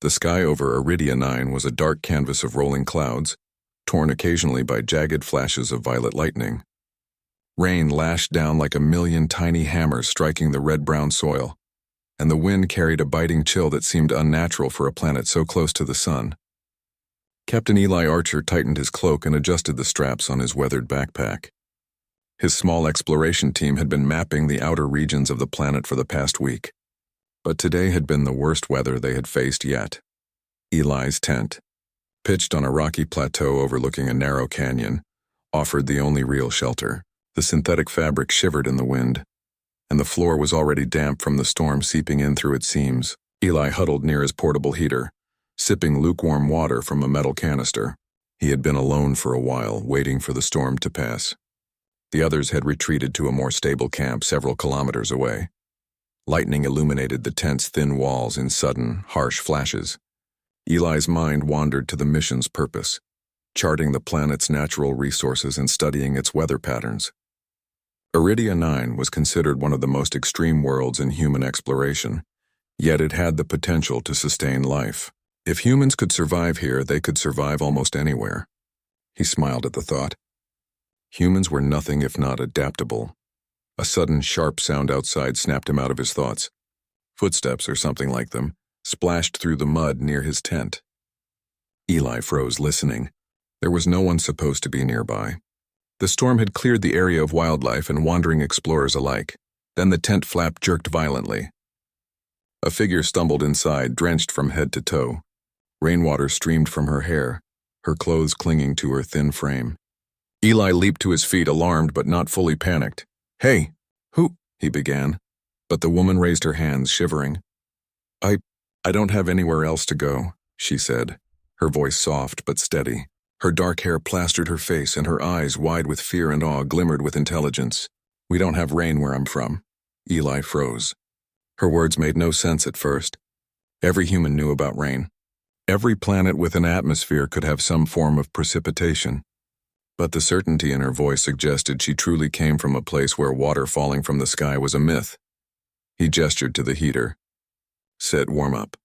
The sky over Iridia 9 was a dark canvas of rolling clouds, torn occasionally by jagged flashes of violet lightning. Rain lashed down like a million tiny hammers striking the red-brown soil, and the wind carried a biting chill that seemed unnatural for a planet so close to the sun. Captain Eli Archer tightened his cloak and adjusted the straps on his weathered backpack. His small exploration team had been mapping the outer regions of the planet for the past week, but today had been the worst weather they had faced yet. Eli's tent, pitched on a rocky plateau overlooking a narrow canyon, offered the only real shelter. The synthetic fabric shivered in the wind, and the floor was already damp from the storm seeping in through its seams. Eli huddled near his portable heater, sipping lukewarm water from a metal canister. He had been alone for a while, waiting for the storm to pass. The others had retreated to a more stable camp several kilometers away. Lightning illuminated the tent's thin walls in sudden, harsh flashes. Eli's mind wandered to the mission's purpose, charting the planet's natural resources and studying its weather patterns. Iridia 9 was considered one of the most extreme worlds in human exploration, yet it had the potential to sustain life. If humans could survive here, they could survive almost anywhere. He smiled at the thought. Humans were nothing if not adaptable. A sudden sharp sound outside snapped him out of his thoughts. Footsteps, or something like them, splashed through the mud near his tent. Eli froze, listening. There was no one supposed to be nearby. The storm had cleared the area of wildlife and wandering explorers alike. Then the tent flap jerked violently. A figure stumbled inside, drenched from head to toe. Rainwater streamed from her hair, her clothes clinging to her thin frame. Eli leaped to his feet, alarmed but not fully panicked. "Hey, who?" he began, but the woman raised her hands, shivering. I don't have anywhere else to go," she said, her voice soft but steady. Her dark hair plastered her face, and her eyes, wide with fear and awe, glimmered with intelligence. "We don't have rain where I'm from." Eli froze. Her words made no sense at first. Every human knew about rain. Every planet with an atmosphere could have some form of precipitation. But the certainty in her voice suggested she truly came from a place where water falling from the sky was a myth. He gestured to the heater. "Sit, warm up.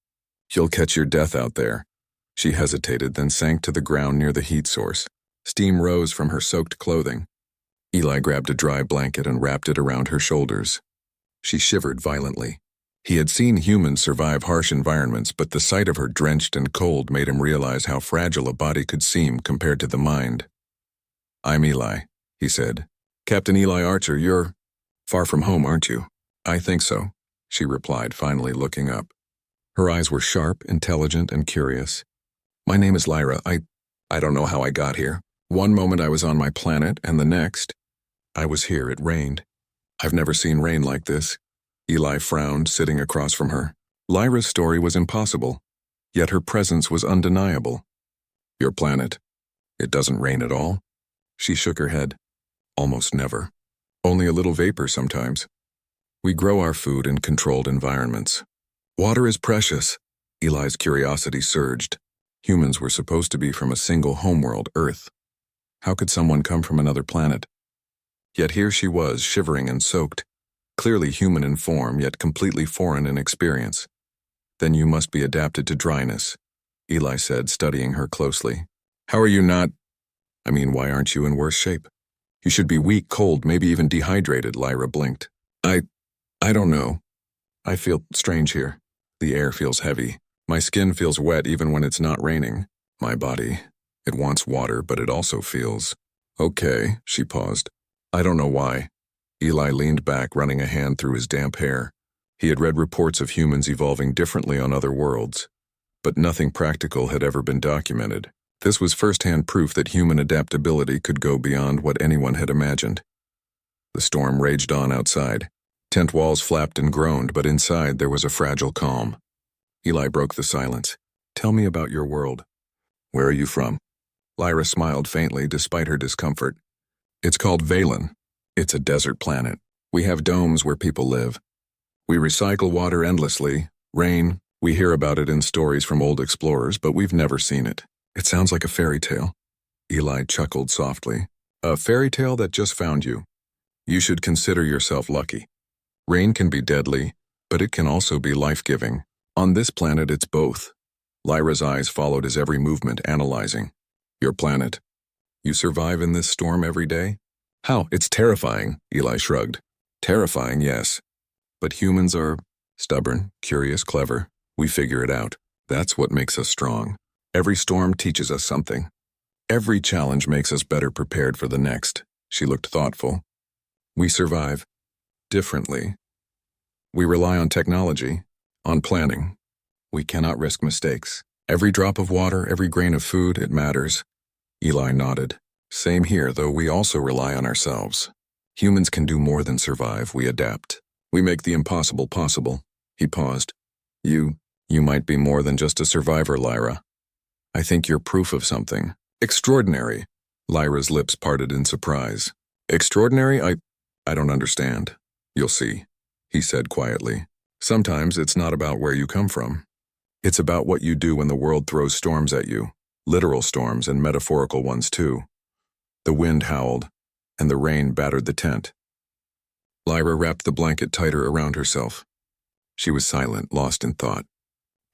You'll catch your death out there." She hesitated, then sank to the ground near the heat source. Steam rose from her soaked clothing. Eli grabbed a dry blanket and wrapped it around her shoulders. She shivered violently. He had seen humans survive harsh environments, but the sight of her drenched and cold made him realize how fragile a body could seem compared to the mind. "I'm Eli," he said. "Captain Eli Archer, you're far from home, aren't you?" "I think so," she replied, finally looking up. Her eyes were sharp, intelligent, and curious. "My name is Lyra. I don't know how I got here. One moment I was on my planet, and the next, I was here. It rained. I've never seen rain like this." Eli frowned, sitting across from her. Lyra's story was impossible, yet her presence was undeniable. "Your planet? It doesn't rain at all?" She shook her head. "Almost never. Only a little vapor sometimes. We grow our food in controlled environments." "Water is precious." Eli's curiosity surged. Humans were supposed to be from a single homeworld, Earth. How could someone come from another planet? Yet here she was, shivering and soaked, clearly human in form, yet completely foreign in experience. "Then you must be adapted to dryness," Eli said, studying her closely. "How are you not? I mean, why aren't you in worse shape? You should be weak, cold, maybe even dehydrated," Lyra blinked. I don't know. I feel strange here. The air feels heavy. My skin feels wet even when it's not raining. My body, it wants water, but it also feels... Okay, she paused. "I don't know why." Eli leaned back, running a hand through his damp hair. He had read reports of humans evolving differently on other worlds, but nothing practical had ever been documented. This was first-hand proof that human adaptability could go beyond what anyone had imagined. The storm raged on outside. Tent walls flapped and groaned, but inside there was a fragile calm. Eli broke the silence. "Tell me about your world." "Where are you from?" Lyra smiled faintly despite her discomfort. "It's called Valen. It's a desert planet. We have domes where people live. We recycle water endlessly. Rain, we hear about it in stories from old explorers, but we've never seen it. It sounds like a fairy tale." Eli chuckled softly. "A fairy tale that just found you. You should consider yourself lucky. Rain can be deadly, but it can also be life-giving. On this planet, it's both. Lyra's eyes followed his every movement, analyzing. Your planet. You survive in this storm every day? How? It's terrifying, Eli shrugged. Terrifying, yes. But humans are stubborn, curious, clever. We figure it out. That's what makes us strong. Every storm teaches us something. Every challenge makes us better prepared for the next. She looked thoughtful. We survive. Differently. We rely on technology, on planning. We cannot risk mistakes. Every drop of water, every grain of food, it matters. Eli nodded. Same here, though we also rely on ourselves. Humans can do more than survive, we adapt. We make the impossible possible. He paused. You might be more than just a survivor, Lyra. I think you're proof of something. Extraordinary. Lyra's lips parted in surprise. Extraordinary? I don't understand. You'll see, he said quietly. Sometimes it's not about where you come from. It's about what you do when the world throws storms at you. Literal storms and metaphorical ones too. The wind howled, and the rain battered the tent. Lyra wrapped the blanket tighter around herself. She was silent, lost in thought.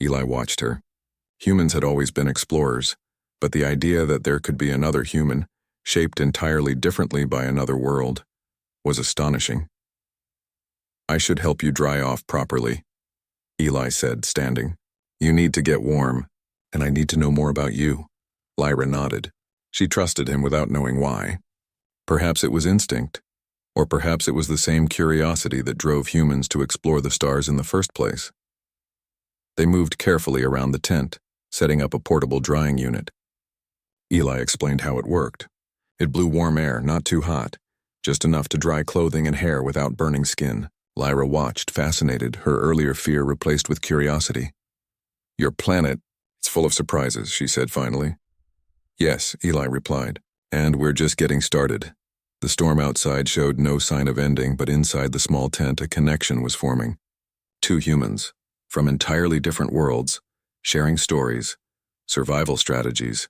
Eli watched her. Humans had always been explorers, but the idea that there could be another human, shaped entirely differently by another world, was astonishing. I should help you dry off properly, Eli said, standing. You need to get warm, and I need to know more about you. Lyra nodded. She trusted him without knowing why. Perhaps it was instinct, or perhaps it was the same curiosity that drove humans to explore the stars in the first place. They moved carefully around the tent, setting up a portable drying unit. Eli explained how it worked. It blew warm air, not too hot, just enough to dry clothing and hair without burning skin. Lyra watched, fascinated, her earlier fear replaced with curiosity. Your planet, it's full of surprises, she said finally. Yes, Eli replied, and we're just getting started. The storm outside showed no sign of ending, but inside the small tent a connection was forming. Two humans, from entirely different worlds, sharing stories, survival strategies,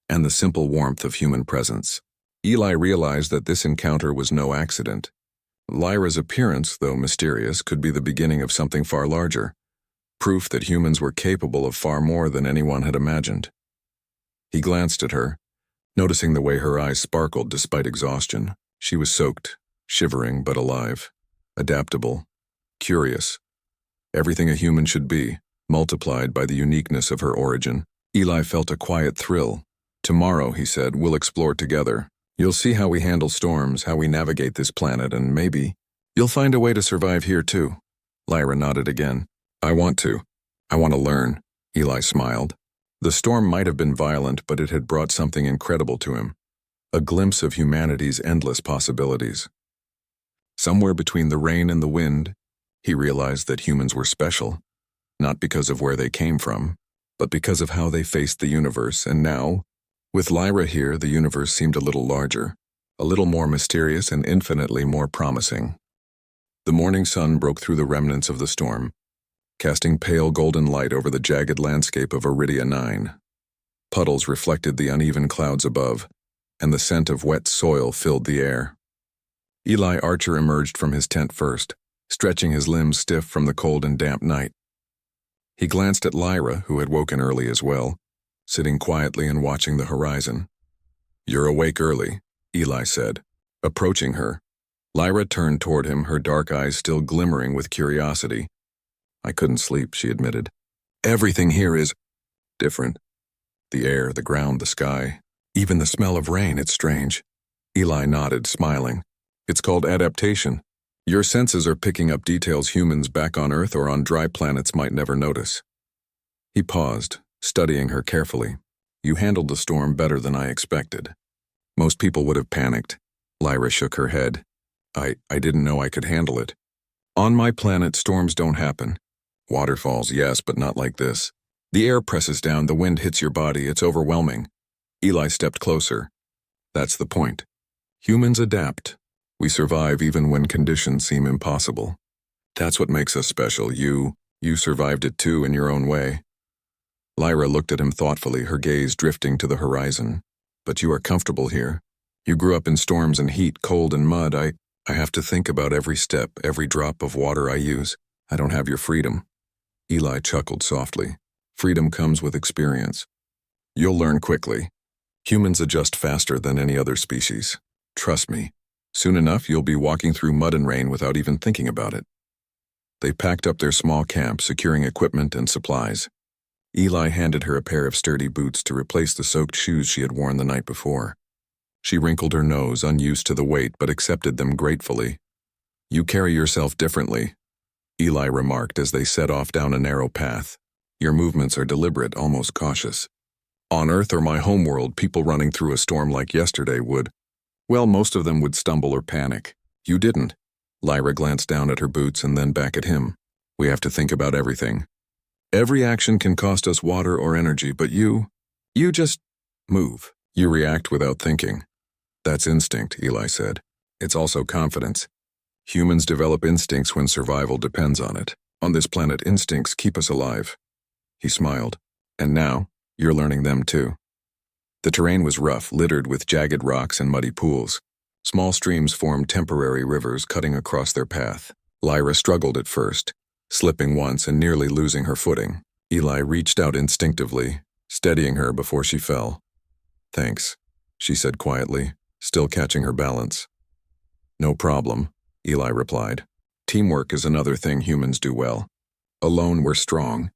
and the simple warmth of human presence. Eli realized that this encounter was no accident. Lyra's appearance, though mysterious, could be the beginning of something far larger, proof that humans were capable of far more than anyone had imagined. He glanced at her, noticing the way her eyes sparkled despite exhaustion. She was soaked, shivering but alive, adaptable, curious. Everything a human should be, multiplied by the uniqueness of her origin. Eli felt a quiet thrill. Tomorrow, he said, we'll explore together. You'll see how we handle storms, how we navigate this planet, and maybe you'll find a way to survive here too. Lyra nodded again. I want to. I want to learn. Eli smiled. The storm might have been violent, but it had brought something incredible to him. A glimpse of humanity's endless possibilities. Somewhere between the rain and the wind, he realized that humans were special, not because of where they came from, but because of how they faced the universe, and now, with Lyra here, the universe seemed a little larger, a little more mysterious and infinitely more promising. The morning sun broke through the remnants of the storm, casting pale golden light over the jagged landscape of Iridia 9. Puddles reflected the uneven clouds above, and the scent of wet soil filled the air. Eli Archer emerged from his tent first, stretching his limbs stiff from the cold and damp night. He glanced at Lyra, who had woken early as well, sitting quietly and watching the horizon. You're awake early, Eli said, approaching her. Lyra turned toward him, her dark eyes still glimmering with curiosity. I couldn't sleep, she admitted. Everything here is different. The air, the ground, the sky, even the smell of rain, it's strange. Eli nodded, smiling. It's called adaptation. Your senses are picking up details humans back on Earth or on dry planets might never notice. He paused, studying her carefully. You handled the storm better than I expected. Most people would have panicked. Lyra shook her head. I didn't know I could handle it. On my planet, storms don't happen. Waterfalls, yes, but not like this. The air presses down, the wind hits your body, it's overwhelming. Eli stepped closer. That's the point. Humans adapt. We survive even when conditions seem impossible. That's what makes us special. You survived it too in your own way. Lyra looked at him thoughtfully, her gaze drifting to the horizon. But you are comfortable here. You grew up in storms and heat, cold and mud. I have to think about every step, every drop of water I use. I don't have your freedom. Eli chuckled softly. Freedom comes with experience. You'll learn quickly. Humans adjust faster than any other species. Trust me. Soon enough, you'll be walking through mud and rain without even thinking about it. They packed up their small camp, securing equipment and supplies. Eli handed her a pair of sturdy boots to replace the soaked shoes she had worn the night before. She wrinkled her nose, unused to the weight, but accepted them gratefully. "You carry yourself differently," Eli remarked as they set off down a narrow path. "Your movements are deliberate, almost cautious. On Earth or my homeworld, people running through a storm like yesterday would, well, most of them would stumble or panic. You didn't." Lyra glanced down at her boots and then back at him. "We have to think about everything. Every action can cost us water or energy, but you just move. You react without thinking." "That's instinct," Eli said. "It's also confidence. Humans develop instincts when survival depends on it. On this planet, instincts keep us alive." He smiled. "And now, you're learning them too." The terrain was rough, littered with jagged rocks and muddy pools. Small streams formed temporary rivers cutting across their path. Lyra struggled at first, slipping once and nearly losing her footing. Eli reached out instinctively, steadying her before she fell. "Thanks," she said quietly, still catching her balance. "No problem," Eli replied. "Teamwork is another thing humans do well. Alone we're strong.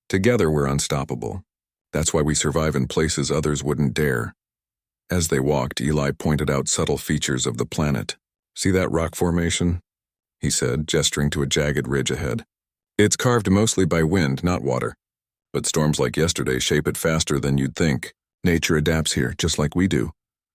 Together we're unstoppable. That's why we survive in places others wouldn't dare." As they walked, Eli pointed out subtle features of the planet. "See that rock formation?" he said, gesturing to a jagged ridge ahead. "It's carved mostly by wind, not water. But storms like yesterday shape it faster than you'd think. Nature adapts here, just like we do."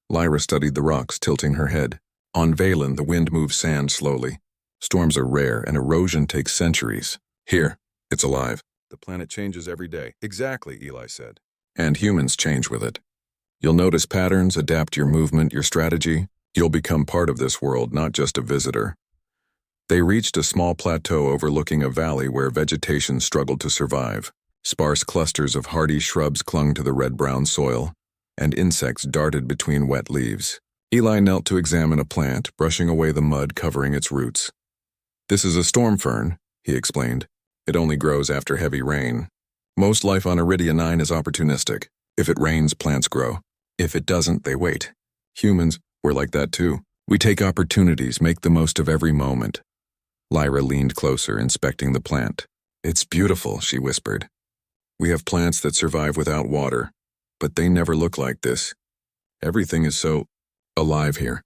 Lyra studied the rocks, tilting her head. "On Valen, the wind moves sand slowly. Storms are rare, and erosion takes centuries. Here, it's alive. The planet changes every day." "Exactly," Eli said. "And humans change with it. You'll notice patterns, adapt your movement, your strategy. You'll become part of this world, not just a visitor." They reached a small plateau overlooking a valley where vegetation struggled to survive. Sparse clusters of hardy shrubs clung to the red-brown soil, and insects darted between wet leaves. Eli knelt to examine a plant, brushing away the mud covering its roots. "This is a storm fern," he explained. "It only grows after heavy rain. Most life on Iridia 9 is opportunistic. If it rains, plants grow. If it doesn't, they wait. Humans, we're like that too. We take opportunities, make the most of every moment." Lyra leaned closer, inspecting the plant. "It's beautiful," she whispered. "We have plants that survive without water, but they never look like this. Everything is so alive here.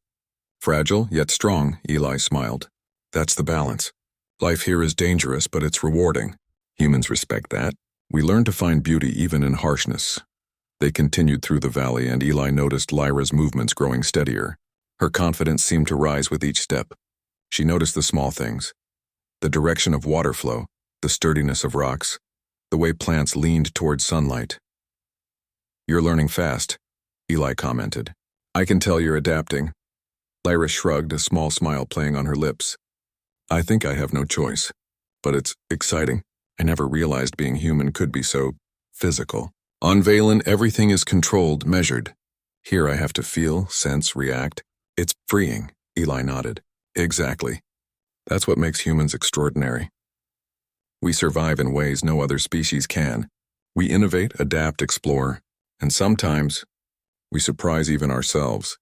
Fragile, yet strong," Eli smiled. "That's the balance. Life here is dangerous, but it's rewarding. Humans respect that. We learn to find beauty even in harshness." They continued through the valley, and Eli noticed Lyra's movements growing steadier. Her confidence seemed to rise with each step. She noticed the small things: the direction of water flow, the sturdiness of rocks, the way plants leaned toward sunlight. "You're learning fast," Eli commented. "I can tell you're adapting." Lyra shrugged, a small smile playing on her lips. "I think I have no choice. But it's exciting. I never realized being human could be so physical. On Valen, everything is controlled, measured. Here I have to feel, sense, react. It's freeing," Eli nodded. "Exactly. That's what makes humans extraordinary. We survive in ways no other species can. We innovate, adapt, explore, and sometimes we surprise even ourselves."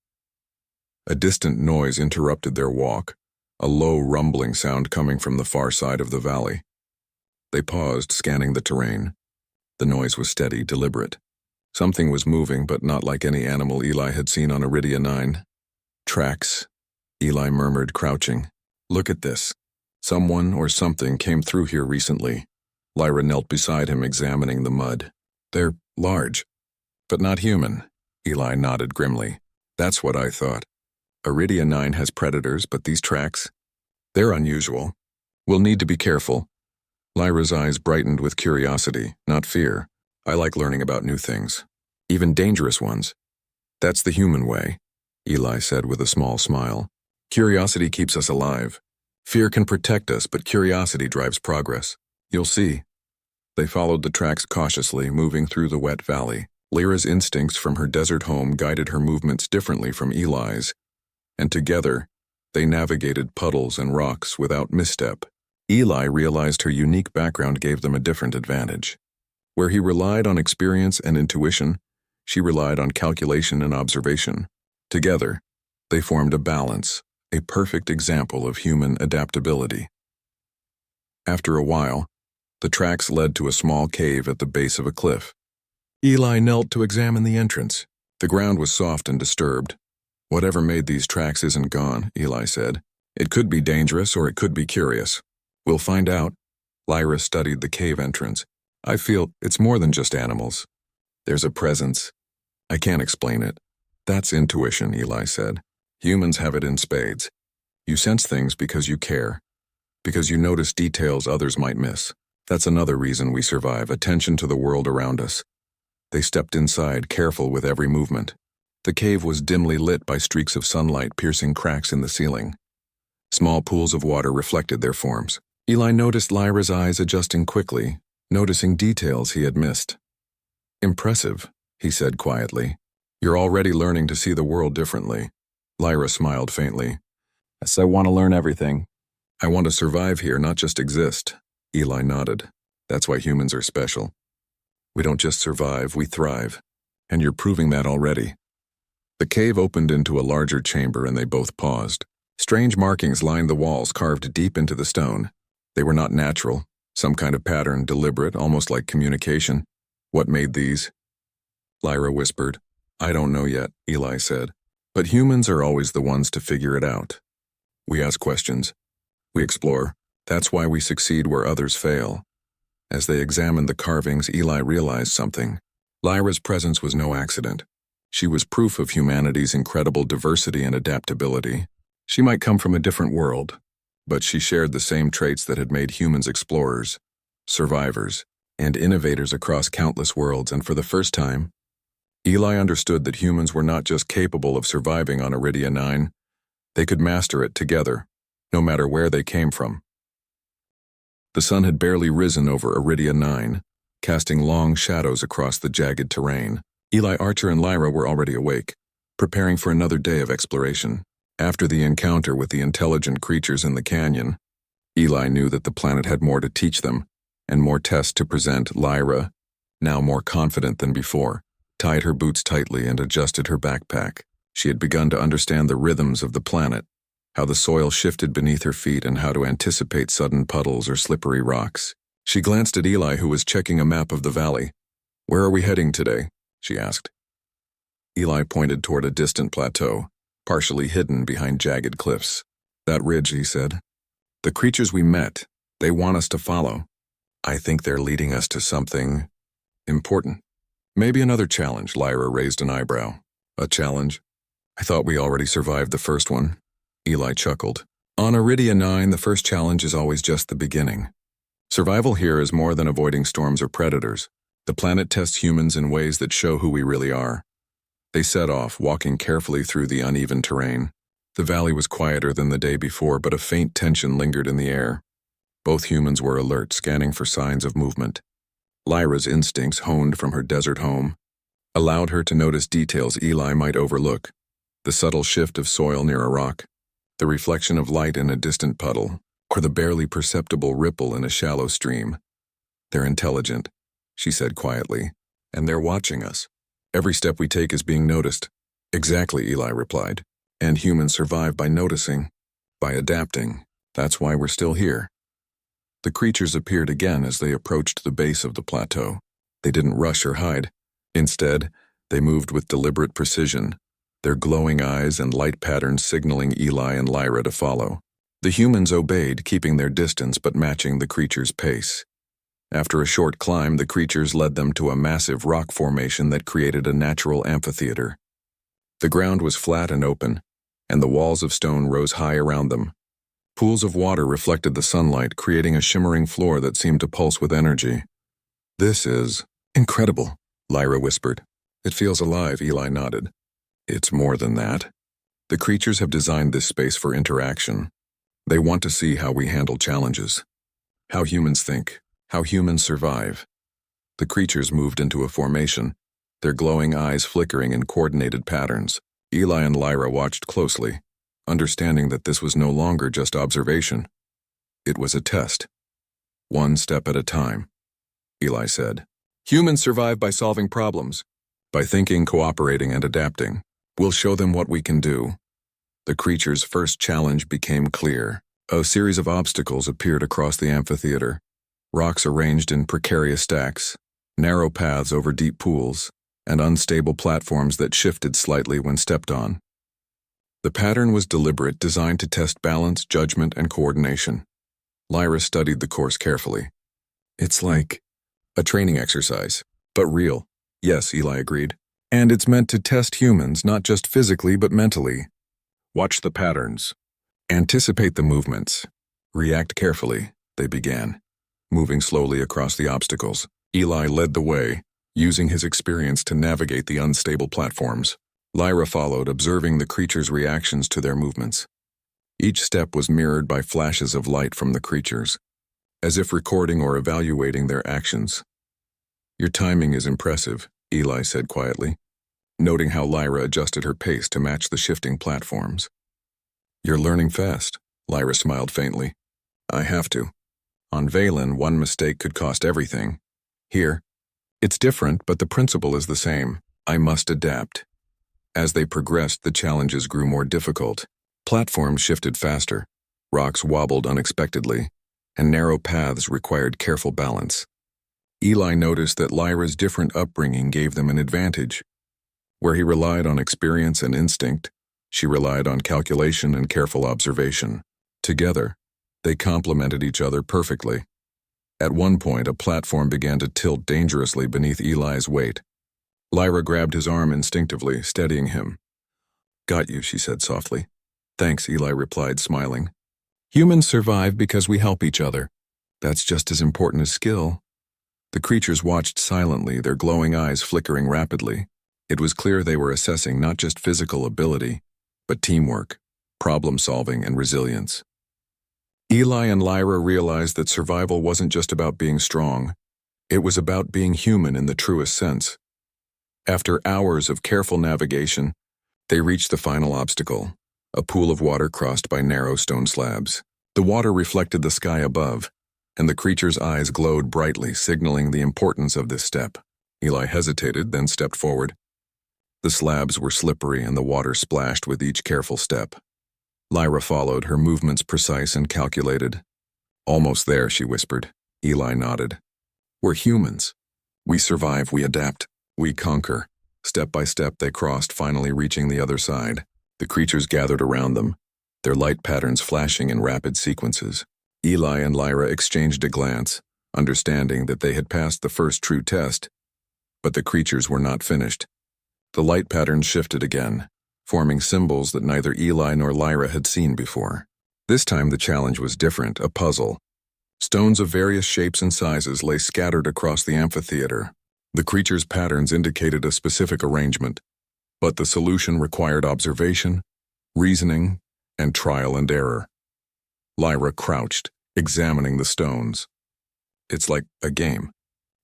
A distant noise interrupted their walk, a low rumbling sound coming from the far side of the valley. They paused, scanning the terrain. The noise was steady, deliberate. Something was moving, but not like any animal Eli had seen on Iridia 9. "Tracks," Eli murmured, crouching. "Look at this. Someone or something came through here recently." Lyra knelt beside him, examining the mud. "They're large, but not human," Eli nodded grimly. "That's what I thought. Iridia 9 has predators, but these tracks, they're unusual. We'll need to be careful." Lyra's eyes brightened with curiosity, not fear. "I like learning about new things, even dangerous ones. That's the human way," Eli said with a small smile. "Curiosity keeps us alive. Fear can protect us, but curiosity drives progress. You'll see." They followed the tracks cautiously, moving through the wet valley. Lyra's instincts from her desert home guided her movements differently from Eli's, and together, they navigated puddles and rocks without misstep. Eli realized her unique background gave them a different advantage. Where he relied on experience and intuition, she relied on calculation and observation. Together, they formed a balance, a perfect example of human adaptability. After a while, the tracks led to a small cave at the base of a cliff. Eli knelt to examine the entrance. The ground was soft and disturbed. "Whatever made these tracks isn't gone," Eli said. "It could be dangerous or it could be curious. We'll find out." Lyra studied the cave entrance. "I feel it's more than just animals. There's a presence. I can't explain it." "That's intuition," Eli said. "Humans have it in spades. You sense things because you care, because you notice details others might miss. That's another reason we survive, attention to the world around us." They stepped inside, careful with every movement. The cave was dimly lit by streaks of sunlight piercing cracks in the ceiling. Small pools of water reflected their forms. Eli noticed Lyra's eyes adjusting quickly, noticing details he had missed. "Impressive," he said quietly. "You're already learning to see the world differently." Lyra smiled faintly. "Yes, I want to learn everything. I want to survive here, not just exist." Eli nodded. "That's why humans are special. We don't just survive, we thrive. And you're proving that already." The cave opened into a larger chamber and they both paused. Strange markings lined the walls, carved deep into the stone. They were not natural, some kind of pattern, deliberate, almost like communication. "What made these?" Lyra whispered. "I don't know yet," Eli said. "But humans are always the ones to figure it out. We ask questions. We explore. That's why we succeed where others fail." As they examined the carvings, Eli realized something. Lyra's presence was no accident. She was proof of humanity's incredible diversity and adaptability. She might come from a different world, but she shared the same traits that had made humans explorers, survivors, and innovators across countless worlds, and for the first time, Eli understood that humans were not just capable of surviving on Iridia 9, they could master it together, no matter where they came from. The sun had barely risen over Iridia 9, casting long shadows across the jagged terrain. Eli, Archer, and Lyra were already awake, preparing for another day of exploration. After the encounter with the intelligent creatures in the canyon, Eli knew that the planet had more to teach them, and more tests to present. Lyra, now more confident than before, tied her boots tightly and adjusted her backpack. She had begun to understand the rhythms of the planet, how the soil shifted beneath her feet and how to anticipate sudden puddles or slippery rocks. She glanced at Eli, who was checking a map of the valley. "Where are we heading today?" she asked. Eli pointed toward a distant plateau, partially hidden behind jagged cliffs. "That ridge," he said. "The creatures we met, they want us to follow. I think they're leading us to something important. Maybe another challenge." Lyra raised an eyebrow. "A challenge? I thought we already survived the first one." Eli chuckled. "On Iridia 9, the first challenge is always just the beginning. Survival here is more than avoiding storms or predators. The planet tests humans in ways that show who we really are." They set off, walking carefully through the uneven terrain. The valley was quieter than the day before, but a faint tension lingered in the air. Both humans were alert, scanning for signs of movement. Lyra's instincts, honed from her desert home, allowed her to notice details Eli might overlook: the subtle shift of soil near a rock, the reflection of light in a distant puddle, or the barely perceptible ripple in a shallow stream. "They're intelligent," she said quietly, "and they're watching us. Every step we take is being noticed." "Exactly," Eli replied. "And humans survive by noticing, by adapting. That's why we're still here." The creatures appeared again as they approached the base of the plateau. They didn't rush or hide. Instead, they moved with deliberate precision, their glowing eyes and light patterns signaling Eli and Lyra to follow. The humans obeyed, keeping their distance but matching the creatures' pace. After a short climb, the creatures led them to a massive rock formation that created a natural amphitheater. The ground was flat and open, and the walls of stone rose high around them. Pools of water reflected the sunlight, creating a shimmering floor that seemed to pulse with energy. "This is incredible," Lyra whispered. "It feels alive," Eli nodded. "It's more than that. The creatures have designed this space for interaction. They want to see how we handle challenges, how humans think, how humans survive." The creatures moved into a formation, their glowing eyes flickering in coordinated patterns. Eli and Lyra watched closely, understanding that this was no longer just observation. It was a test. "One step at a time," Eli said. Humans survive by solving problems, by thinking, cooperating, and adapting. We'll show them what we can do. The creature's first challenge became clear. A series of obstacles appeared across the amphitheater. Rocks arranged in precarious stacks, narrow paths over deep pools, and unstable platforms that shifted slightly when stepped on. The pattern was deliberate, designed to test balance, judgment, and coordination. Lyra studied the course carefully. It's like a training exercise, but real. Yes, Eli agreed. And it's meant to test humans, not just physically, but mentally. Watch the patterns. Anticipate the movements. React carefully, they began, moving slowly across the obstacles. Eli led the way, using his experience to navigate the unstable platforms. Lyra followed, observing the creatures' reactions to their movements. Each step was mirrored by flashes of light from the creatures, as if recording or evaluating their actions. Your timing is impressive, Eli said quietly, noting how Lyra adjusted her pace to match the shifting platforms. You're learning fast, Lyra smiled faintly. I have to. On Valen, one mistake could cost everything. Here, it's different, but the principle is the same. I must adapt. As they progressed, the challenges grew more difficult. Platforms shifted faster, rocks wobbled unexpectedly, and narrow paths required careful balance. Eli noticed that Lyra's different upbringing gave them an advantage. Where he relied on experience and instinct, she relied on calculation and careful observation. Together, they complemented each other perfectly. At one point, a platform began to tilt dangerously beneath Eli's weight. Lyra grabbed his arm instinctively, steadying him. Got you, she said softly. Thanks, Eli replied, smiling. Humans survive because we help each other. That's just as important as skill. The creatures watched silently, their glowing eyes flickering rapidly. It was clear they were assessing not just physical ability, but teamwork, problem-solving, and resilience. Eli and Lyra realized that survival wasn't just about being strong. It was about being human in the truest sense. After hours of careful navigation, they reached the final obstacle, a pool of water crossed by narrow stone slabs. The water reflected the sky above, and the creature's eyes glowed brightly, signaling the importance of this step. Eli hesitated, then stepped forward. The slabs were slippery and the water splashed with each careful step. Lyra followed, her movements precise and calculated. Almost there, she whispered. Eli nodded. We're humans. We survive, we adapt, we conquer. Step by step they crossed, finally reaching the other side. The creatures gathered around them, their light patterns flashing in rapid sequences. Eli and Lyra exchanged a glance, understanding that they had passed the first true test. But the creatures were not finished. The light patterns shifted again, forming symbols that neither Eli nor Lyra had seen before. This time the challenge was different, a puzzle. Stones of various shapes and sizes lay scattered across the amphitheater. The creatures' patterns indicated a specific arrangement, but the solution required observation, reasoning, and trial and error. Lyra crouched, examining the stones. It's like a game,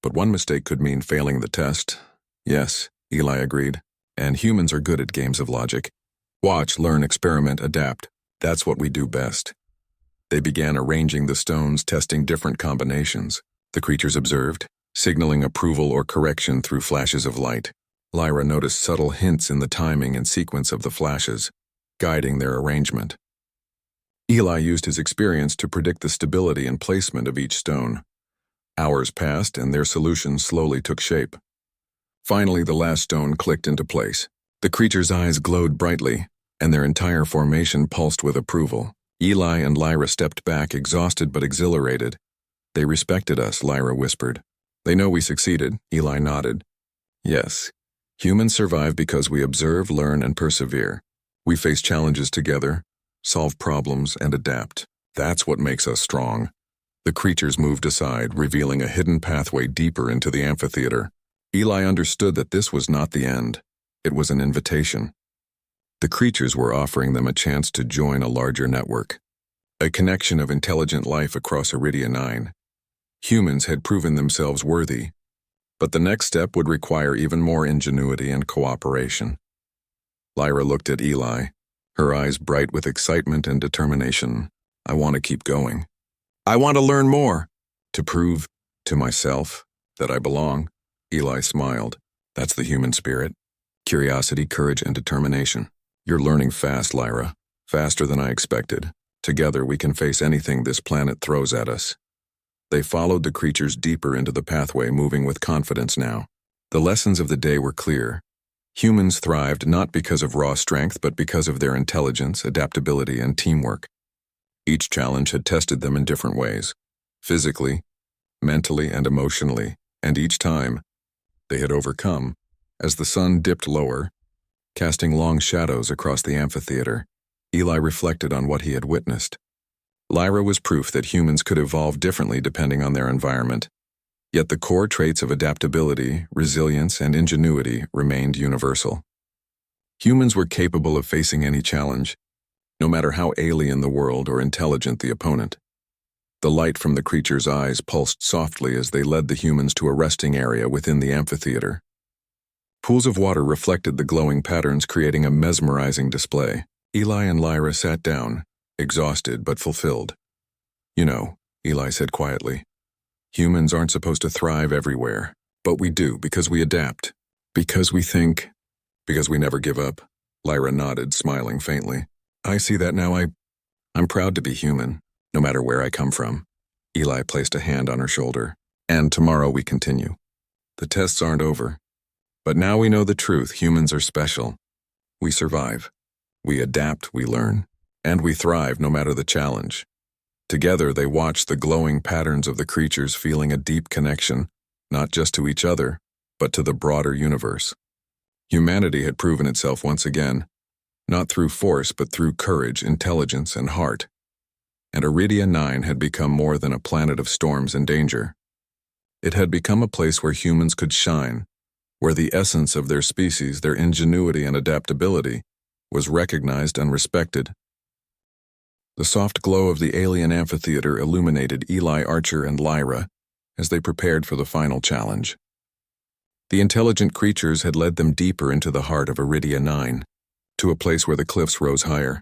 but one mistake could mean failing the test. Yes, Eli agreed, and humans are good at games of logic. Watch, learn, experiment, adapt. That's what we do best. They began arranging the stones, testing different combinations. The creatures observed, signaling approval or correction through flashes of light. Lyra noticed subtle hints in the timing and sequence of the flashes, guiding their arrangement. Eli used his experience to predict the stability and placement of each stone. Hours passed, and their solution slowly took shape. Finally, the last stone clicked into place. The creature's eyes glowed brightly, and their entire formation pulsed with approval. Eli and Lyra stepped back, exhausted but exhilarated. They respected us, Lyra whispered. They know we succeeded, Eli nodded. Yes, humans survive because we observe, learn, and persevere. We face challenges together, solve problems, and adapt. That's what makes us strong. The creatures moved aside, revealing a hidden pathway deeper into the amphitheater. Eli understood that this was not the end. It was an invitation. The creatures were offering them a chance to join a larger network, a connection of intelligent life across Iridia 9. Humans had proven themselves worthy, but the next step would require even more ingenuity and cooperation. Lyra looked at Eli, her eyes bright with excitement and determination. I want to keep going. I want to learn more, to prove to myself that I belong. Eli smiled. That's the human spirit. Curiosity, courage, and determination. You're learning fast, Lyra. Faster than I expected. Together we can face anything this planet throws at us. They followed the creatures deeper into the pathway, moving with confidence now. The lessons of the day were clear. Humans thrived not because of raw strength, but because of their intelligence, adaptability, and teamwork. Each challenge had tested them in different ways. Physically, mentally, and emotionally, and each time, they had overcome. As the sun dipped lower, casting long shadows across the amphitheater, Eli reflected on what he had witnessed. Lyra was proof that humans could evolve differently depending on their environment. Yet the core traits of adaptability, resilience, and ingenuity remained universal. Humans were capable of facing any challenge, no matter how alien the world or intelligent the opponent. The light from the creature's eyes pulsed softly as they led the humans to a resting area within the amphitheater. Pools of water reflected the glowing patterns, creating a mesmerizing display. Eli and Lyra sat down, exhausted but fulfilled. You know, Eli said quietly, humans aren't supposed to thrive everywhere, but we do because we adapt, because we think, because we never give up. Lyra nodded, smiling faintly. I see that now. I'm proud to be human, no matter where I come from. Eli placed a hand on her shoulder. And tomorrow we continue. The tests aren't over. But now we know the truth. Humans are special. We survive. We adapt, we learn, and we thrive no matter the challenge. Together they watched the glowing patterns of the creatures, feeling a deep connection, not just to each other, but to the broader universe. Humanity had proven itself once again, not through force but through courage, intelligence, and heart. And Iridia 9 had become more than a planet of storms and danger. It had become a place where humans could shine, where the essence of their species, their ingenuity and adaptability, was recognized and respected. The soft glow of the alien amphitheater illuminated Eli, Archer, and Lyra as they prepared for the final challenge. The intelligent creatures had led them deeper into the heart of Iridia 9, to a place where the cliffs rose higher.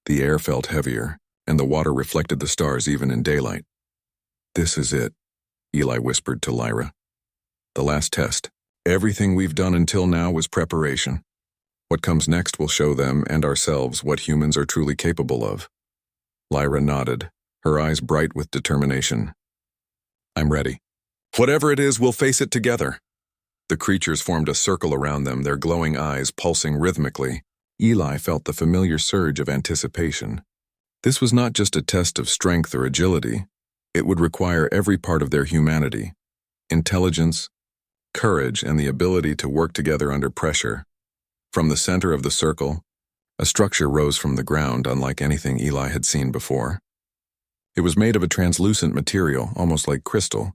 The air felt heavier, and the water reflected the stars even in daylight. This is it, Eli whispered to Lyra. The last test. Everything we've done until now was preparation. What comes next will show them and ourselves what humans are truly capable of. Lyra nodded, her eyes bright with determination. I'm ready. Whatever it is, we'll face it together. The creatures formed a circle around them, their glowing eyes pulsing rhythmically. Eli felt the familiar surge of anticipation. This was not just a test of strength or agility. It would require every part of their humanity, intelligence, courage, and the ability to work together under pressure. From the center of the circle, a structure rose from the ground unlike anything Eli had seen before. It was made of a translucent material, almost like crystal,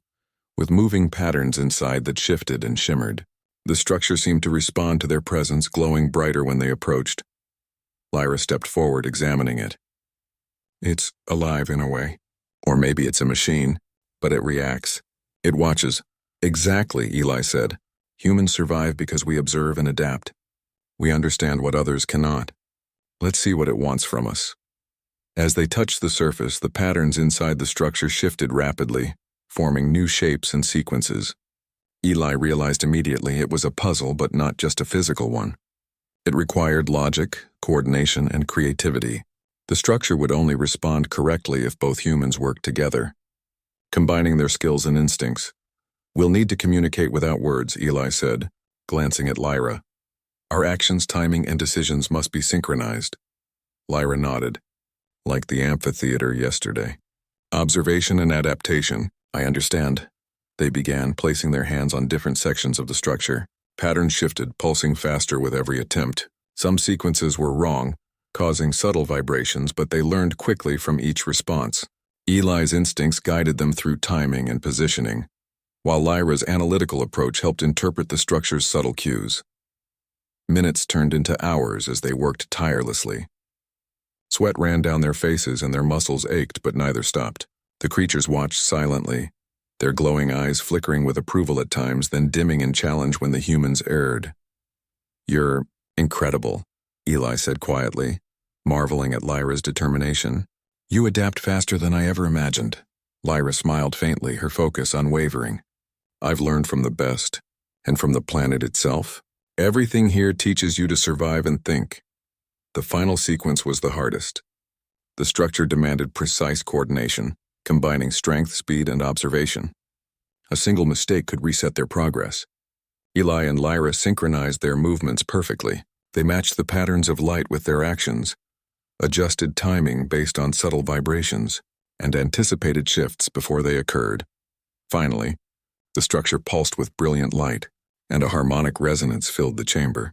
with moving patterns inside that shifted and shimmered. The structure seemed to respond to their presence, glowing brighter when they approached. Lyra stepped forward, examining it. It's alive in a way. Or maybe it's a machine, but it reacts. It watches. Exactly, Eli said. Humans survive because we observe and adapt. We understand what others cannot. Let's see what it wants from us. As they touched the surface, the patterns inside the structure shifted rapidly, forming new shapes and sequences. Eli realized immediately it was a puzzle, but not just a physical one. It required logic, coordination, and creativity. The structure would only respond correctly if both humans worked together, combining their skills and instincts. We'll need to communicate without words, Eli said, glancing at Lyra. Our actions, timing, and decisions must be synchronized. Lyra nodded, like the amphitheater yesterday. Observation and adaptation, I understand. They began, placing their hands on different sections of the structure. Patterns shifted, pulsing faster with every attempt. Some sequences were wrong, causing subtle vibrations, but they learned quickly from each response. Eli's instincts guided them through timing and positioning, while Lyra's analytical approach helped interpret the structure's subtle cues. Minutes turned into hours as they worked tirelessly. Sweat ran down their faces and their muscles ached, but neither stopped. The creatures watched silently, their glowing eyes flickering with approval at times, then dimming in challenge when the humans erred. You're incredible, Eli said quietly, marveling at Lyra's determination. You adapt faster than I ever imagined. Lyra smiled faintly, her focus unwavering. I've learned from the best. And from the planet itself? Everything here teaches you to survive and think. The final sequence was the hardest. The structure demanded precise coordination, combining strength, speed, and observation. A single mistake could reset their progress. Eli and Lyra synchronized their movements perfectly. They matched the patterns of light with their actions, adjusted timing based on subtle vibrations, and anticipated shifts before they occurred. Finally, the structure pulsed with brilliant light, and a harmonic resonance filled the chamber.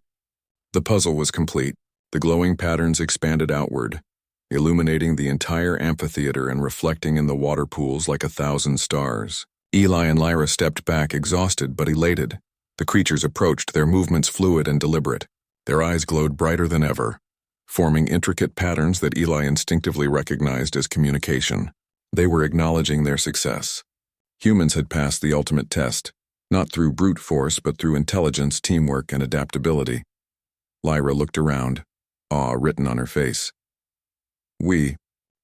The puzzle was complete. The glowing patterns expanded outward, illuminating the entire amphitheater and reflecting in the water pools like 1,000 stars. Eli and Lyra stepped back, exhausted but elated. The creatures approached, their movements fluid and deliberate. Their eyes glowed brighter than ever, forming intricate patterns that Eli instinctively recognized as communication. They were acknowledging their success. Humans had passed the ultimate test, not through brute force but through intelligence, teamwork, and adaptability. Lyra looked around, awe written on her face. We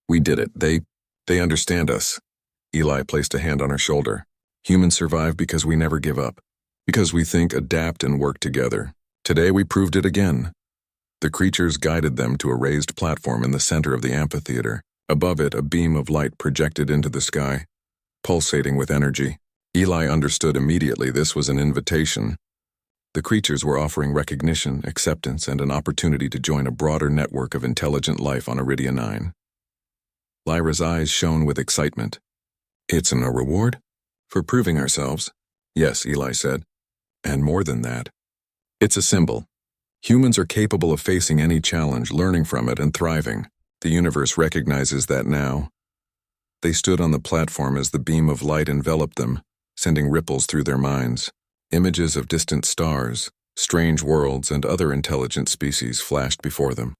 did it. They understand us. Eli placed a hand on her shoulder. Humans survive because we never give up, because we think, adapt, and work together. Today we proved it again. The creatures guided them to a raised platform in the center of the amphitheater. Above it, a beam of light projected into the sky, pulsating with energy. Eli understood immediately this was an invitation. The creatures were offering recognition, acceptance, and an opportunity to join a broader network of intelligent life on Iridia 9. Lyra's eyes shone with excitement. It's a reward? For proving ourselves? Yes, Eli said. And more than that. It's a symbol. Humans are capable of facing any challenge, learning from it, and thriving. The universe recognizes that now. They stood on the platform as the beam of light enveloped them, sending ripples through their minds. Images of distant stars, strange worlds, and other intelligent species flashed before them.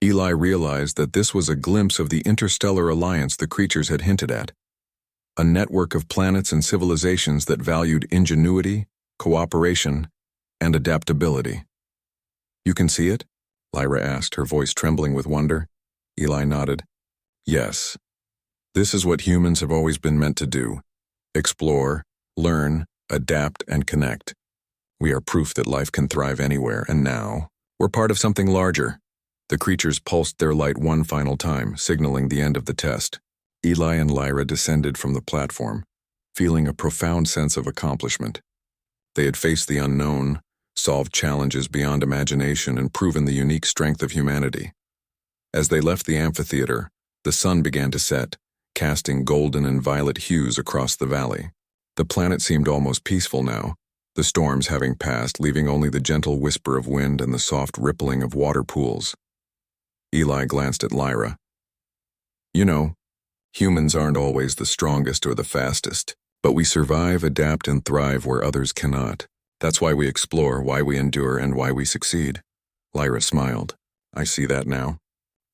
Eli realized that this was a glimpse of the interstellar alliance the creatures had hinted at. A network of planets and civilizations that valued ingenuity, cooperation, and adaptability. You can see it? Lyra asked, her voice trembling with wonder. Eli nodded. Yes. This is what humans have always been meant to do. Explore, learn, adapt, and connect. We are proof that life can thrive anywhere, and now, we're part of something larger. The creatures pulsed their light one final time, signaling the end of the test. Eli and Lyra descended from the platform, feeling a profound sense of accomplishment. They had faced the unknown, solved challenges beyond imagination, and proven the unique strength of humanity. As they left the amphitheater, the sun began to set, casting golden and violet hues across the valley. The planet seemed almost peaceful now, the storms having passed, leaving only the gentle whisper of wind and the soft rippling of water pools. Eli glanced at Lyra. You know, humans aren't always the strongest or the fastest, but we survive, adapt, and thrive where others cannot. That's why we explore, why we endure, and why we succeed. Lyra smiled. I see that now.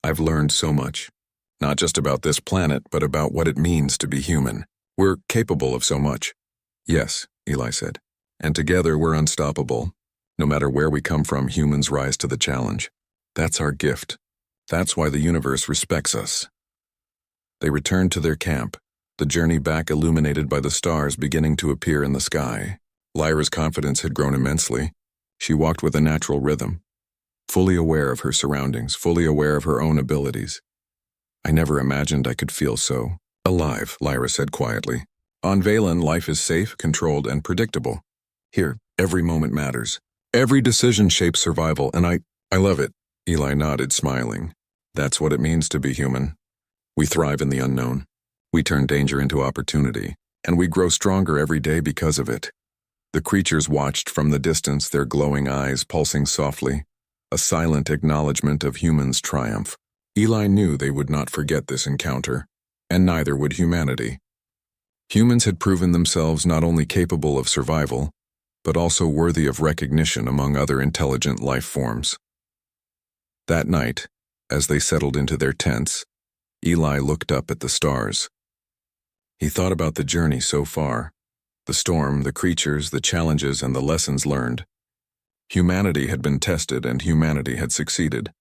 I've learned so much. Not just about this planet, but about what it means to be human. We're capable of so much. Yes, Eli said. And together we're unstoppable. No matter where we come from, humans rise to the challenge. That's our gift. That's why the universe respects us. They returned to their camp, the journey back illuminated by the stars beginning to appear in the sky. Lyra's confidence had grown immensely. She walked with a natural rhythm, fully aware of her surroundings, fully aware of her own abilities. I never imagined I could feel so alive, Lyra said quietly. On Valen, life is safe, controlled, and predictable. Here, every moment matters. Every decision shapes survival, and I love it. Eli nodded, smiling. That's what it means to be human. We thrive in the unknown. We turn danger into opportunity, and we grow stronger every day because of it. The creatures watched from the distance, their glowing eyes pulsing softly, a silent acknowledgement of humans' triumph. Eli knew they would not forget this encounter, and neither would humanity. Humans had proven themselves not only capable of survival, but also worthy of recognition among other intelligent life forms. That night, as they settled into their tents, Eli looked up at the stars. He thought about the journey so far, the storm, the creatures, the challenges, and the lessons learned. Humanity had been tested, and humanity had succeeded.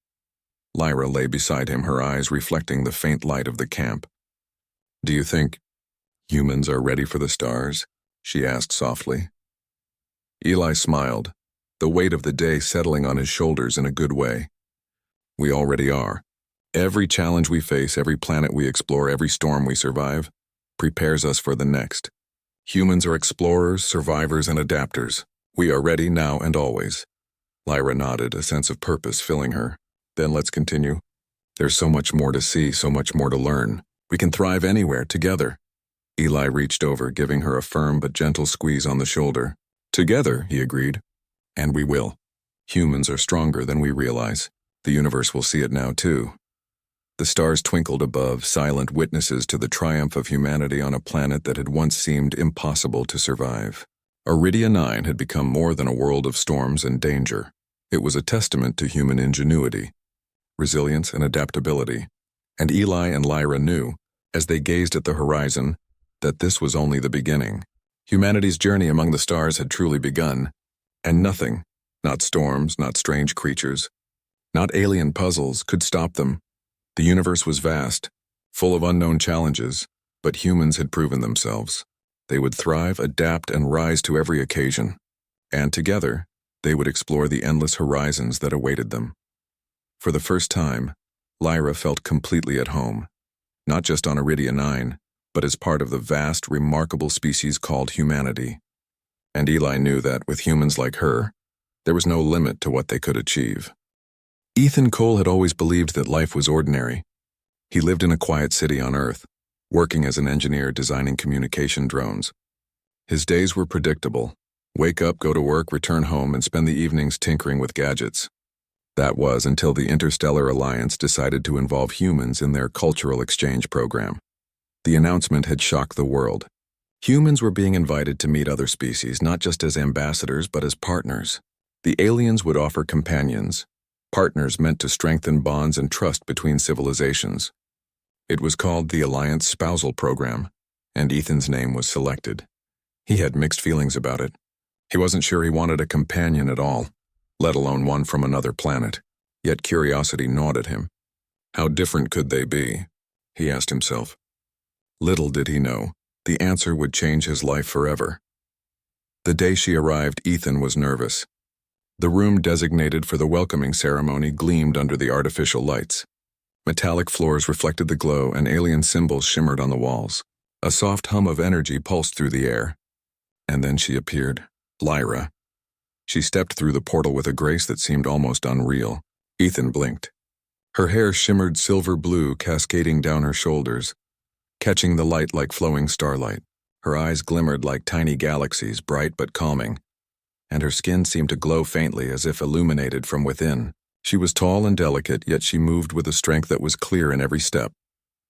Lyra lay beside him, her eyes reflecting the faint light of the camp. Do you think humans are ready for the stars? She asked softly. Eli smiled, the weight of the day settling on his shoulders in a good way. We already are. Every challenge we face, every planet we explore, every storm we survive, prepares us for the next. Humans are explorers, survivors, and adapters. We are ready now and always. Lyra nodded, a sense of purpose filling her. Then let's continue. There's so much more to see, so much more to learn. We can thrive anywhere, together. Eli reached over, giving her a firm but gentle squeeze on the shoulder. Together, he agreed. And we will. Humans are stronger than we realize. The universe will see it now, too. The stars twinkled above, silent witnesses to the triumph of humanity on a planet that had once seemed impossible to survive. Aridia 9 had become more than a world of storms and danger. It was a testament to human ingenuity, resilience, and adaptability. And Eli and Lyra knew, as they gazed at the horizon, that this was only the beginning. Humanity's journey among the stars had truly begun, and nothing, not storms, not strange creatures, not alien puzzles, could stop them. The universe was vast, full of unknown challenges, but humans had proven themselves. They would thrive, adapt, and rise to every occasion. And together, they would explore the endless horizons that awaited them. For the first time, Lyra felt completely at home, not just on Aridia 9, but as part of the vast, remarkable species called humanity. And Eli knew that, with humans like her, there was no limit to what they could achieve. Ethan Cole had always believed that life was ordinary. He lived in a quiet city on Earth, working as an engineer designing communication drones. His days were predictable. Wake up, go to work, return home, and spend the evenings tinkering with gadgets. That was until the Interstellar Alliance decided to involve humans in their cultural exchange program. The announcement had shocked the world. Humans were being invited to meet other species, not just as ambassadors, but as partners. The aliens would offer companions, partners meant to strengthen bonds and trust between civilizations. It was called the Alliance Spousal Program, and Ethan's name was selected. He had mixed feelings about it. He wasn't sure he wanted a companion at all, let alone one from another planet. Yet curiosity gnawed at him. How different could they be? He asked himself. Little did he know, the answer would change his life forever. The day she arrived, Ethan was nervous. The room designated for the welcoming ceremony gleamed under the artificial lights. Metallic floors reflected the glow, and alien symbols shimmered on the walls. A soft hum of energy pulsed through the air. And then she appeared, Lyra. She stepped through the portal with a grace that seemed almost unreal. Ethan blinked. Her hair shimmered silver blue, cascading down her shoulders, catching the light like flowing starlight. Her eyes glimmered like tiny galaxies, bright but calming, and her skin seemed to glow faintly as if illuminated from within. She was tall and delicate, yet she moved with a strength that was clear in every step.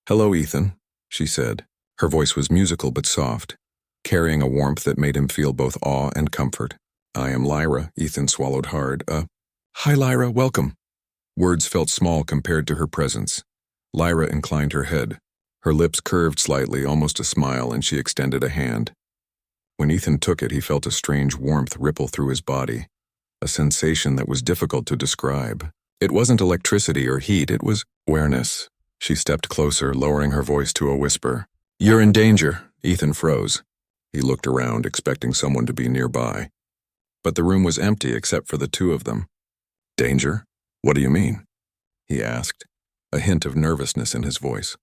"Hello, Ethan," she said. Her voice was musical but soft, carrying a warmth that made him feel both awe and comfort. "I am Lyra," Ethan swallowed hard. Hi, Lyra, welcome." Words felt small compared to her presence. Lyra inclined her head. Her lips curved slightly, almost a smile, and she extended a hand. When Ethan took it, he felt a strange warmth ripple through his body, a sensation that was difficult to describe. It wasn't electricity or heat, it was awareness. She stepped closer, lowering her voice to a whisper. "You're in danger." Ethan froze. He looked around, expecting someone to be nearby. But the room was empty except for the two of them. "Danger? What do you mean?" he asked, a hint of nervousness in his voice.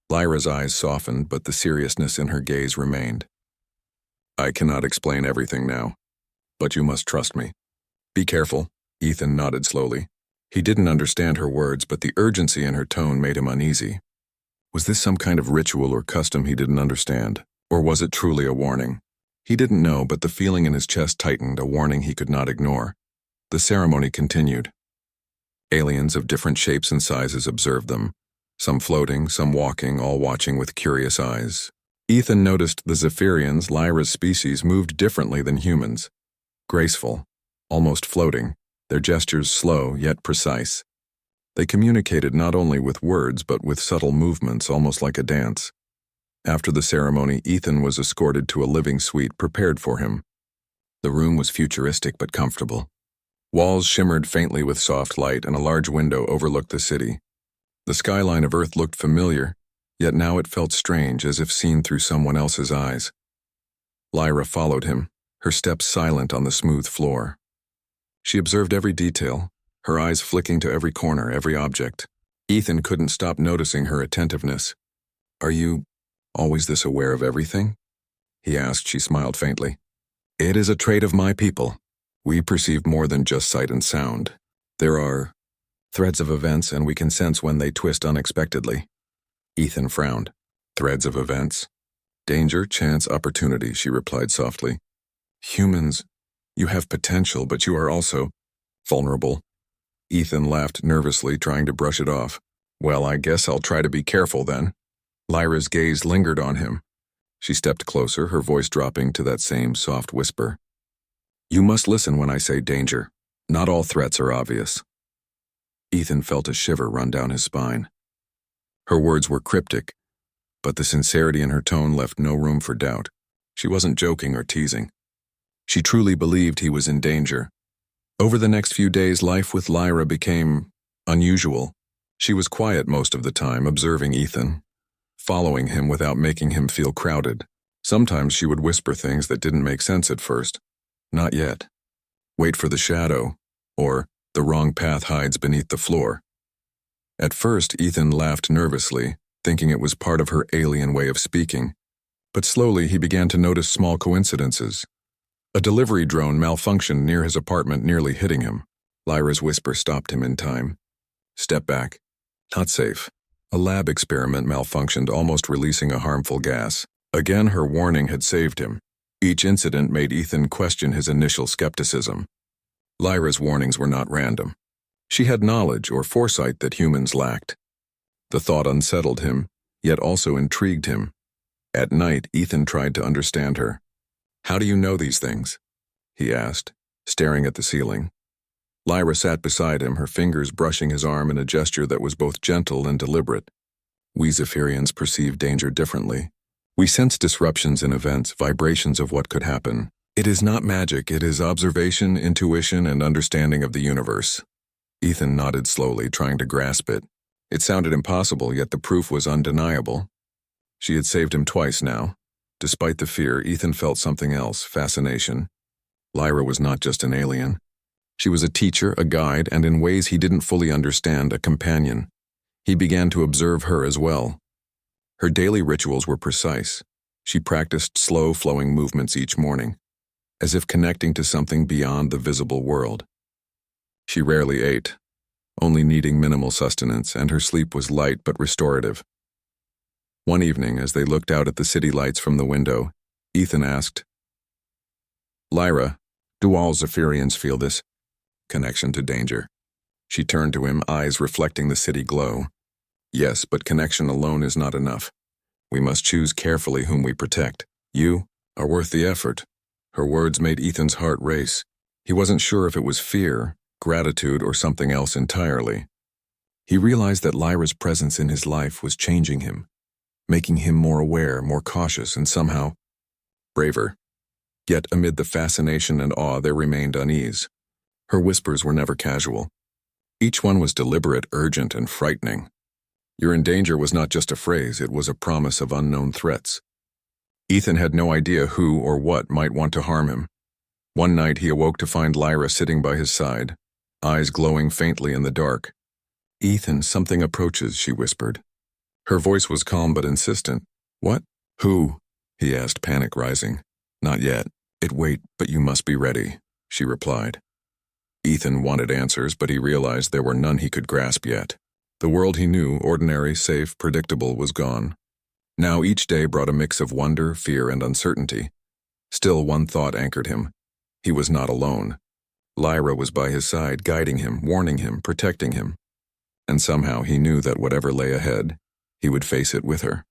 Lyra's eyes softened, but the seriousness in her gaze remained. "I cannot explain everything now, but you must trust me. Be careful." Ethan nodded slowly. He didn't understand her words, but the urgency in her tone made him uneasy. Was this some kind of ritual or custom he didn't understand, or was it truly a warning? He didn't know, but the feeling in his chest tightened, a warning he could not ignore. The ceremony continued. Aliens of different shapes and sizes observed them, some floating, some walking, all watching with curious eyes. Ethan noticed the Zephyrians, Lyra's species, moved differently than humans. Graceful, almost floating, their gestures slow yet precise. They communicated not only with words but with subtle movements, almost like a dance. After the ceremony, Ethan was escorted to a living suite prepared for him. The room was futuristic but comfortable. Walls shimmered faintly with soft light, and a large window overlooked the city. The skyline of Earth looked familiar, yet now it felt strange, as if seen through someone else's eyes. Lyra followed him, her steps silent on the smooth floor. She observed every detail, her eyes flicking to every corner, every object. Ethan couldn't stop noticing her attentiveness. "Are you always this aware of everything?" he asked. She smiled faintly. "It is a trait of my people. We perceive more than just sight and sound. There are threads of events, and we can sense when they twist unexpectedly." Ethan frowned. "Threads of events? Danger, chance, opportunity," she replied softly. "Humans, you have potential, but you are also vulnerable." Ethan laughed nervously, trying to brush it off. "Well, I guess I'll try to be careful then." Lyra's gaze lingered on him. She stepped closer, her voice dropping to that same soft whisper. "You must listen when I say danger. Not all threats are obvious." Ethan felt a shiver run down his spine. Her words were cryptic, but the sincerity in her tone left no room for doubt. She wasn't joking or teasing. She truly believed he was in danger. Over the next few days, life with Lyra became unusual. She was quiet most of the time, observing Ethan, following him without making him feel crowded. Sometimes she would whisper things that didn't make sense at first. "Not yet. Wait for the shadow," or "the wrong path hides beneath the floor." At first, Ethan laughed nervously, thinking it was part of her alien way of speaking. But slowly he began to notice small coincidences. A delivery drone malfunctioned near his apartment, nearly hitting him. Lyra's whisper stopped him in time. "Step back. Not safe." A lab experiment malfunctioned, almost releasing a harmful gas. Again, her warning had saved him. Each incident made Ethan question his initial skepticism. Lyra's warnings were not random. She had knowledge or foresight that humans lacked. The thought unsettled him, yet also intrigued him. At night, Ethan tried to understand her. "How do you know these things?" he asked, staring at the ceiling. Lyra sat beside him, her fingers brushing his arm in a gesture that was both gentle and deliberate. "We Zephyrians perceive danger differently. We sense disruptions in events, vibrations of what could happen. It is not magic, it is observation, intuition, and understanding of the universe." Ethan nodded slowly, trying to grasp it. It sounded impossible, yet the proof was undeniable. She had saved him twice now. Despite the fear, Ethan felt something else, fascination. Lyra was not just an alien. She was a teacher, a guide, and in ways he didn't fully understand, a companion. He began to observe her as well. Her daily rituals were precise. She practiced slow, flowing movements each morning, as if connecting to something beyond the visible world. She rarely ate, only needing minimal sustenance, and her sleep was light but restorative. One evening, as they looked out at the city lights from the window, Ethan asked, "Lyra, do all Zephyrians feel this connection to danger?" She turned to him, eyes reflecting the city glow. "Yes, but connection alone is not enough. We must choose carefully whom we protect. You are worth the effort." Her words made Ethan's heart race. He wasn't sure if it was fear, gratitude, or something else entirely. He realized that Lyra's presence in his life was changing him, making him more aware, more cautious, and somehow braver. Yet amid the fascination and awe there remained unease. Her whispers were never casual. Each one was deliberate, urgent, and frightening. "You're in danger" was not just a phrase, it was a promise of unknown threats. Ethan had no idea who or what might want to harm him. One night he awoke to find Lyra sitting by his side, eyes glowing faintly in the dark. "Ethan, something approaches," she whispered. Her voice was calm but insistent. "What? Who?" he asked, panic rising. "Not yet. Wait, but you must be ready," she replied. Ethan wanted answers, but he realized there were none he could grasp yet. The world he knew, ordinary, safe, predictable, was gone. Now each day brought a mix of wonder, fear, and uncertainty. Still, one thought anchored him. He was not alone. Lyra was by his side, guiding him, warning him, protecting him. And somehow he knew that whatever lay ahead, he would face it with her.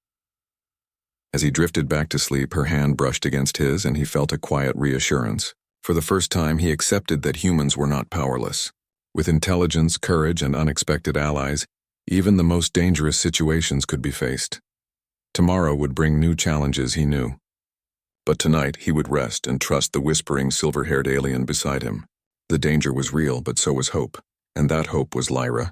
As he drifted back to sleep, her hand brushed against his, and he felt a quiet reassurance. For the first time, he accepted that humans were not powerless. With intelligence, courage, and unexpected allies, even the most dangerous situations could be faced. Tomorrow would bring new challenges, he knew. But tonight he would rest and trust the whispering, silver-haired alien beside him. The danger was real, but so was hope, and that hope was Lyra.